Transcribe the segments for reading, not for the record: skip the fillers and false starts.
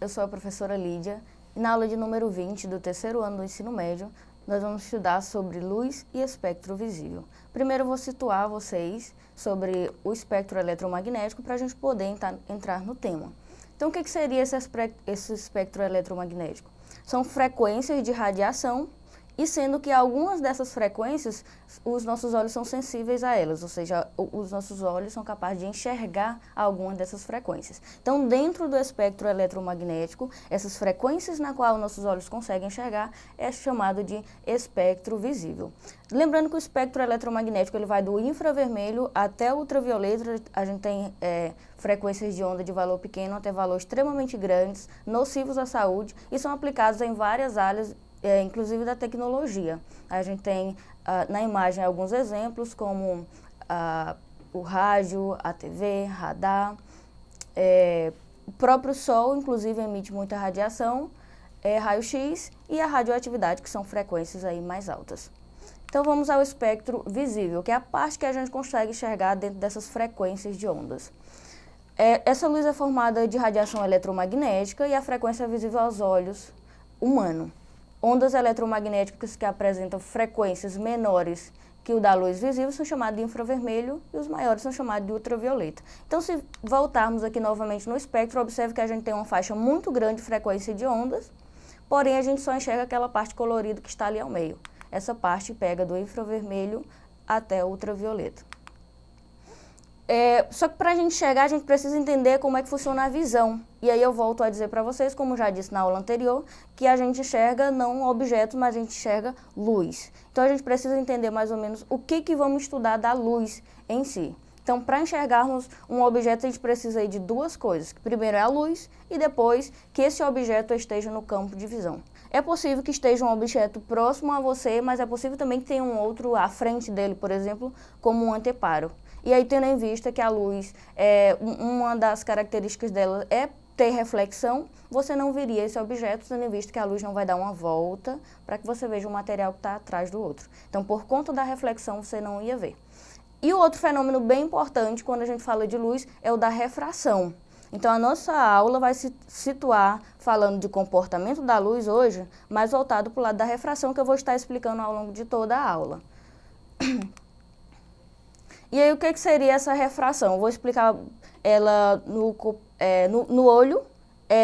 eu sou a professora Lídia e na aula de número 20 do terceiro ano do ensino médio, nós vamos estudar sobre luz e espectro visível. Primeiro eu vou situar vocês sobre o espectro eletromagnético para a gente poder entrar no tema. Então o que seria esse espectro eletromagnético? São frequências de radiação e sendo que algumas dessas frequências, os nossos olhos são sensíveis a elas, ou seja, os nossos olhos são capazes de enxergar algumas dessas frequências. Então, dentro do espectro eletromagnético, essas frequências na qual nossos olhos conseguem enxergar é chamado de espectro visível. Lembrando que o espectro eletromagnético ele vai do infravermelho até o ultravioleta, a gente tem frequências de onda de valor pequeno até valores extremamente grandes, nocivos à saúde e são aplicados em várias áreas, inclusive da tecnologia. A gente tem na imagem alguns exemplos, como o rádio, a TV, radar. O próprio Sol, inclusive, emite muita radiação, raio-x e a radioatividade, que são frequências aí mais altas. Então vamos ao espectro visível, que é a parte que a gente consegue enxergar dentro dessas frequências de ondas. Essa luz é formada de radiação eletromagnética e a frequência é visível aos olhos humanos. Ondas eletromagnéticas que apresentam frequências menores que o da luz visível são chamadas de infravermelho e os maiores são chamados de ultravioleta. Então, se voltarmos aqui novamente no espectro, observe que a gente tem uma faixa muito grande de frequência de ondas, porém a gente só enxerga aquela parte colorida que está ali ao meio. Essa parte pega do infravermelho até o ultravioleta. Só que para a gente enxergar, a gente precisa entender como é que funciona a visão. E aí eu volto a dizer para vocês, como já disse na aula anterior, que a gente enxerga não objetos, mas a gente enxerga luz. Então a gente precisa entender mais ou menos o que vamos estudar da luz em si. Então, para enxergarmos um objeto, a gente precisa aí de duas coisas. Primeiro é a luz e depois que esse objeto esteja no campo de visão. É possível que esteja um objeto próximo a você, mas é possível também que tenha um outro à frente dele, por exemplo, como um anteparo. E aí, tendo em vista que a luz, uma das características dela é ter reflexão, você não veria esse objeto, tendo em vista que a luz não vai dar uma volta para que você veja o material que está atrás do outro. Então, por conta da reflexão, você não ia ver. E o outro fenômeno bem importante quando a gente fala de luz é o da refração. Então, a nossa aula vai se situar falando de comportamento da luz hoje, mais voltado para o lado da refração, que eu vou estar explicando ao longo de toda a aula. E aí, o que seria essa refração? Eu vou explicar ela no olho,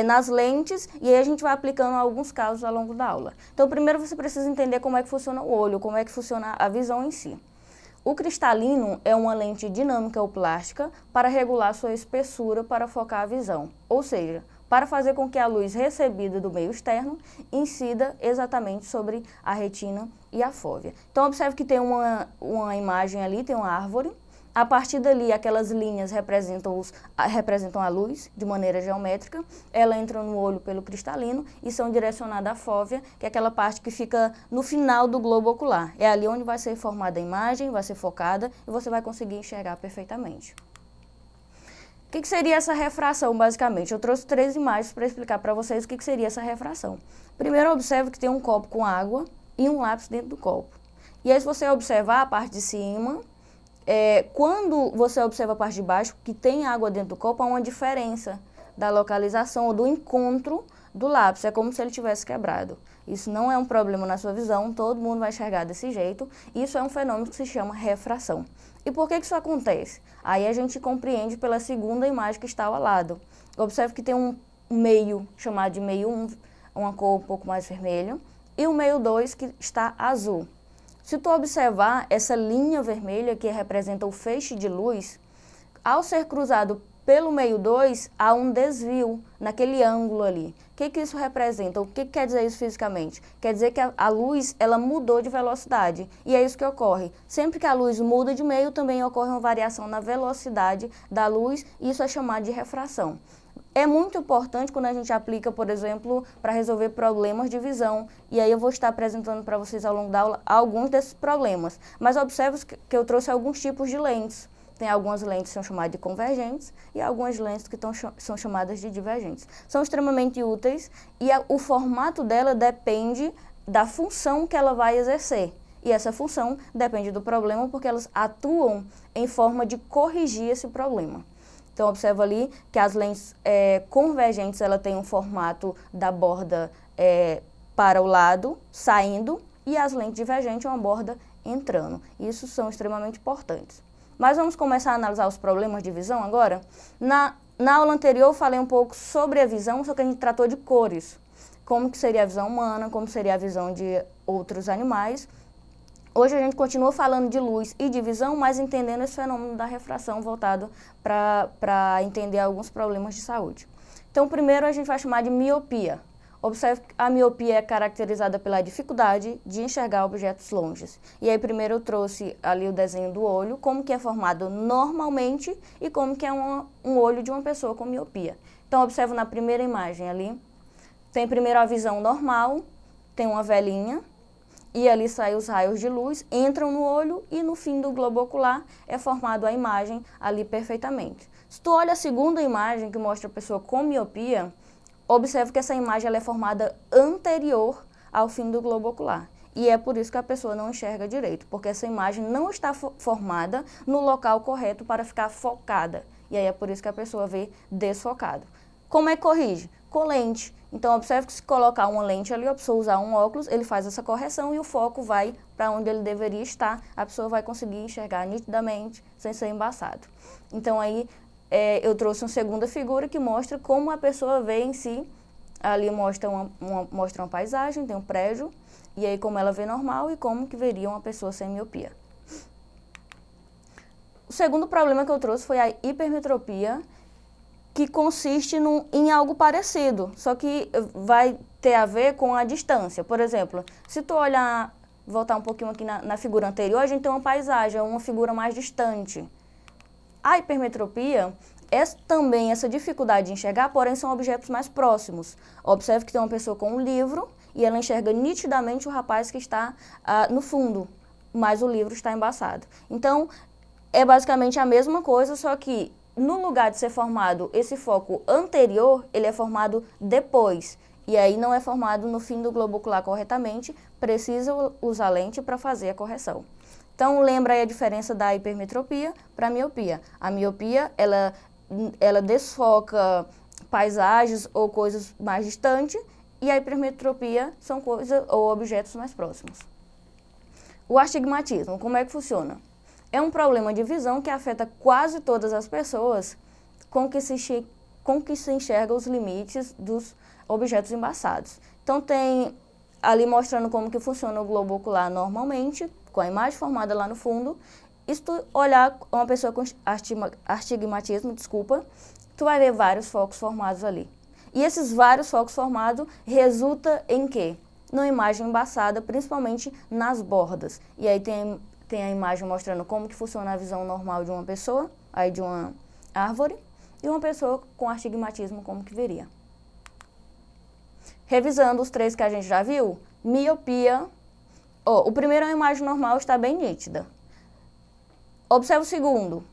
nas lentes, e aí a gente vai aplicando alguns casos ao longo da aula. Então, primeiro você precisa entender como é que funciona o olho, como é que funciona a visão em si. O cristalino é uma lente dinâmica ou plástica para regular sua espessura para focar a visão, ou seja, para fazer com que a luz recebida do meio externo incida exatamente sobre a retina e a fóvea. Então, observe que tem uma imagem ali, tem uma árvore. A partir dali, aquelas linhas representam a luz de maneira geométrica. Ela entra no olho pelo cristalino e são direcionadas à fóvea, que é aquela parte que fica no final do globo ocular. É ali onde vai ser formada a imagem, vai ser focada e você vai conseguir enxergar perfeitamente. O que seria essa refração, basicamente? Eu trouxe 3 imagens para explicar para vocês o que seria essa refração. Primeiro, observe que tem um copo com água e um lápis dentro do copo. E aí, se você observar a parte de cima, quando você observa a parte de baixo, que tem água dentro do copo, há uma diferença da localização ou do encontro do lápis. É como se ele tivesse quebrado. Isso não é um problema na sua visão, todo mundo vai enxergar desse jeito. Isso é um fenômeno que se chama refração. E por que isso acontece? Aí a gente compreende pela segunda imagem que está ao lado. Observe que tem um meio chamado de meio 1, uma cor um pouco mais vermelha, e o meio 2 que está azul. Se tu observar essa linha vermelha que representa o feixe de luz, ao ser cruzado pelo meio 2, há um desvio naquele ângulo ali. O que isso representa? O que quer dizer isso fisicamente? Quer dizer que a luz ela mudou de velocidade. E é isso que ocorre. Sempre que a luz muda de meio, também ocorre uma variação na velocidade da luz, e isso é chamado de refração. É muito importante quando a gente aplica, por exemplo, para resolver problemas de visão. E aí eu vou estar apresentando para vocês ao longo da aula alguns desses problemas. Mas observe que eu trouxe alguns tipos de lentes. Tem algumas lentes que são chamadas de convergentes e algumas lentes que são chamadas de divergentes. São extremamente úteis e o formato dela depende da função que ela vai exercer. E essa função depende do problema porque elas atuam em forma de corrigir esse problema. Então, observa ali que as lentes convergentes, ela tem um formato da borda para o lado, saindo, e as lentes divergentes, uma borda entrando. Isso são extremamente importantes. Mas vamos começar a analisar os problemas de visão agora? Na aula anterior eu falei um pouco sobre a visão, só que a gente tratou de cores. Como que seria a visão humana, como seria a visão de outros animais. Hoje a gente continua falando de luz e de visão, mas entendendo esse fenômeno da refração voltado para entender alguns problemas de saúde. Então, primeiro a gente vai chamar de miopia. Observe que a miopia é caracterizada pela dificuldade de enxergar objetos longes. E aí primeiro eu trouxe ali o desenho do olho, como que é formado normalmente e como que é um olho de uma pessoa com miopia. Então, observe na primeira imagem ali, tem primeiro a visão normal, tem uma velinha, e ali saem os raios de luz, entram no olho e no fim do globo ocular é formado a imagem ali perfeitamente. Se tu olha a segunda imagem que mostra a pessoa com miopia, observe que essa imagem ela é formada anterior ao fim do globo ocular. E é por isso que a pessoa não enxerga direito, porque essa imagem não está formada no local correto para ficar focada. E aí é por isso que a pessoa vê desfocado. Como é que corrige? Com lente. Então, observe que se colocar uma lente ali, a pessoa usar um óculos, ele faz essa correção e o foco vai para onde ele deveria estar. A pessoa vai conseguir enxergar nitidamente, sem ser embaçado. Então, aí, eu trouxe uma segunda figura que mostra como a pessoa vê em si. Ali mostra uma paisagem, tem um prédio, e aí como ela vê normal e como que veria uma pessoa sem miopia. O segundo problema que eu trouxe foi a hipermetropia, que consiste em algo parecido, só que vai ter a ver com a distância. Por exemplo, se tu olhar, voltar um pouquinho aqui na figura anterior, a gente tem uma paisagem, uma figura mais distante. A hipermetropia é também essa dificuldade de enxergar, porém são objetos mais próximos. Observe que tem uma pessoa com um livro e ela enxerga nitidamente o rapaz que está no fundo, mas o livro está embaçado. Então, é basicamente a mesma coisa, só que no lugar de ser formado esse foco anterior, ele é formado depois. E aí não é formado no fim do globo ocular corretamente, precisa usar lente para fazer a correção. Então, lembra aí a diferença da hipermetropia para a miopia. A miopia, ela desfoca paisagens ou coisas mais distantes, e a hipermetropia são coisas ou objetos mais próximos. O astigmatismo, como é que funciona? É um problema de visão que afeta quase todas as pessoas com que se enxerga os limites dos objetos embaçados. Então, tem ali mostrando como que funciona o globo ocular normalmente, com a imagem formada lá no fundo. E se tu olhar uma pessoa com astigmatismo, tu vai ver vários focos formados ali. E esses vários focos formados resulta em quê? Numa imagem embaçada, principalmente nas bordas. E aí tem a imagem mostrando como que funciona a visão normal de uma pessoa, aí de uma árvore, e uma pessoa com astigmatismo, como que veria. Revisando os três que a gente já viu, miopia. O primeiro é uma imagem normal, está bem nítida. Observa o segundo,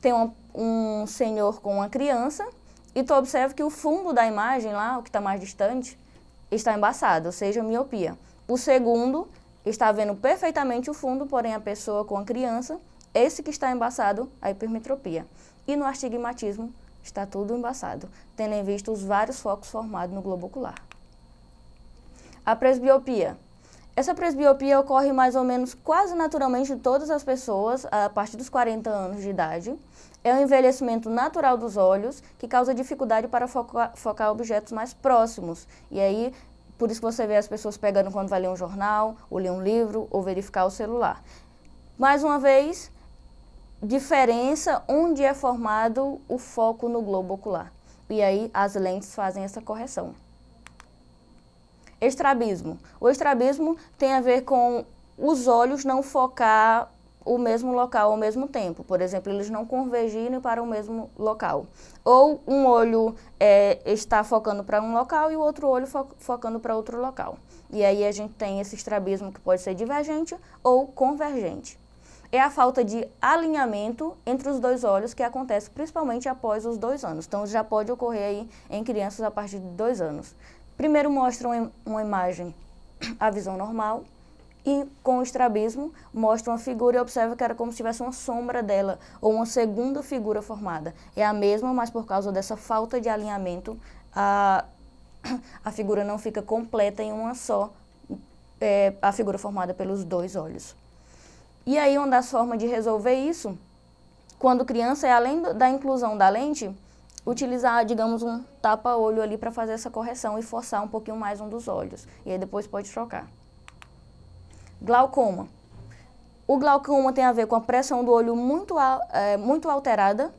tem um senhor com uma criança, e tu observa que o fundo da imagem lá, o que está mais distante, está embaçado, ou seja, miopia. O segundo está vendo perfeitamente o fundo, porém a pessoa com a criança, esse que está embaçado, a hipermetropia. E no astigmatismo está tudo embaçado, tendo em vista os vários focos formados no globo ocular. A presbiopia. Essa presbiopia ocorre mais ou menos quase naturalmente em todas as pessoas a partir dos 40 anos de idade. É um envelhecimento natural dos olhos que causa dificuldade para focar objetos mais próximos. E aí, por isso que você vê as pessoas pegando quando vai ler um jornal, ou ler um livro, ou verificar o celular. Mais uma vez, diferença onde é formado o foco no globo ocular. E aí as lentes fazem essa correção. Estrabismo. O estrabismo tem a ver com os olhos não focar o mesmo local ao mesmo tempo. Por exemplo, eles não convergirem para o mesmo local. Ou um olho está focando para um local e o outro olho focando para outro local. E aí a gente tem esse estrabismo que pode ser divergente ou convergente. É a falta de alinhamento entre os dois olhos que acontece principalmente após os 2 anos. Então, já pode ocorrer aí em crianças a partir de 2 anos. Primeiro mostra uma imagem, a visão normal, E com o estrabismo, mostra uma figura e observa que era como se tivesse uma sombra dela, ou uma segunda figura formada. É a mesma, mas por causa dessa falta de alinhamento, a figura não fica completa em uma só, a figura formada pelos dois olhos. E aí, uma das formas de resolver isso, quando criança, é além da inclusão da lente, utilizar, digamos, um tapa-olho ali para fazer essa correção e forçar um pouquinho mais um dos olhos. E aí depois pode trocar. Glaucoma. O glaucoma tem a ver com a pressão do olho muito alterada,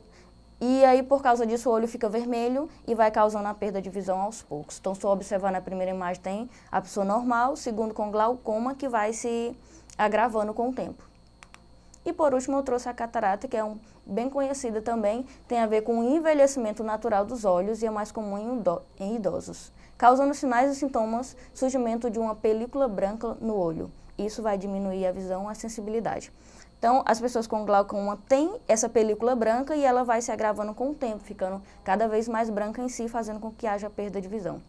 e aí por causa disso o olho fica vermelho e vai causando a perda de visão aos poucos. Então, só observar na primeira imagem tem a pessoa normal, segundo com glaucoma, que vai se agravando com o tempo. E por último eu trouxe a catarata, que é bem conhecida também, tem a ver com o envelhecimento natural dos olhos e é mais comum em idosos, causando sinais e sintomas, surgimento de uma película branca no olho. Isso vai diminuir a visão, a sensibilidade. Então, as pessoas com glaucoma têm essa película branca e ela vai se agravando com o tempo, ficando cada vez mais branca em si, fazendo com que haja perda de visão.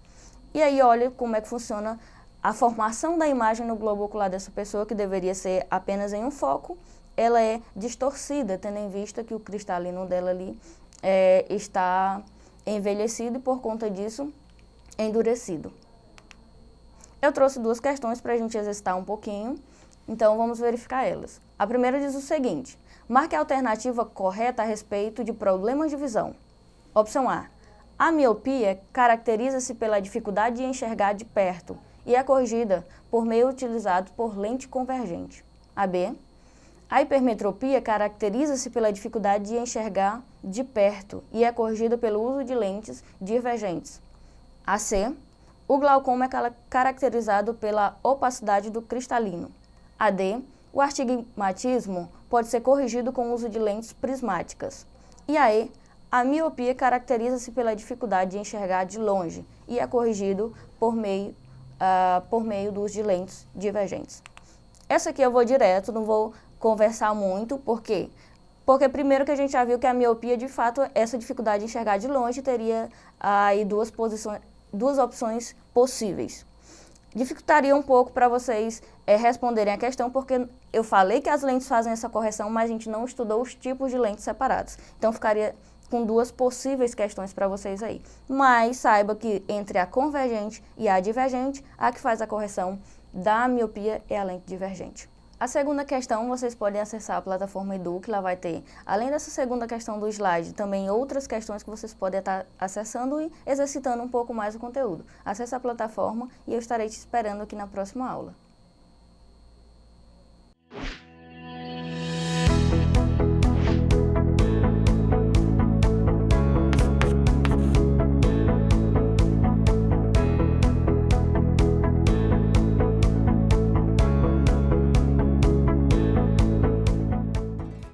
E aí, olha como é que funciona a formação da imagem no globo ocular dessa pessoa, que deveria ser apenas em um foco, ela é distorcida, tendo em vista que o cristalino dela ali está envelhecido e, por conta disso, endurecido. Eu trouxe duas questões para a gente exercitar um pouquinho, então vamos verificar elas. A primeira diz o seguinte: marque a alternativa correta a respeito de problemas de visão. Opção A. A miopia caracteriza-se pela dificuldade de enxergar de perto e é corrigida por meio utilizado por lente convergente. A B. A hipermetropia caracteriza-se pela dificuldade de enxergar de perto e é corrigida pelo uso de lentes divergentes. A C. O glaucoma é caracterizado pela opacidade do cristalino. A D. O astigmatismo pode ser corrigido com o uso de lentes prismáticas. E a E. A miopia caracteriza-se pela dificuldade de enxergar de longe e é corrigido por meio do uso de lentes divergentes. Essa aqui eu vou direto, não vou conversar muito, por quê? Porque primeiro que a gente já viu que a miopia, de fato, essa dificuldade de enxergar de longe teria aí duas opções possíveis. Dificultaria um pouco para vocês responderem a questão, porque eu falei que as lentes fazem essa correção, mas a gente não estudou os tipos de lentes separados. Então, ficaria com duas possíveis questões para vocês aí. Mas saiba que entre a convergente e a divergente, a que faz a correção da miopia é a lente divergente. A segunda questão, vocês podem acessar a plataforma Edu, que lá vai ter, além dessa segunda questão do slide, também outras questões que vocês podem estar acessando e exercitando um pouco mais o conteúdo. Acesse a plataforma e eu estarei te esperando aqui na próxima aula.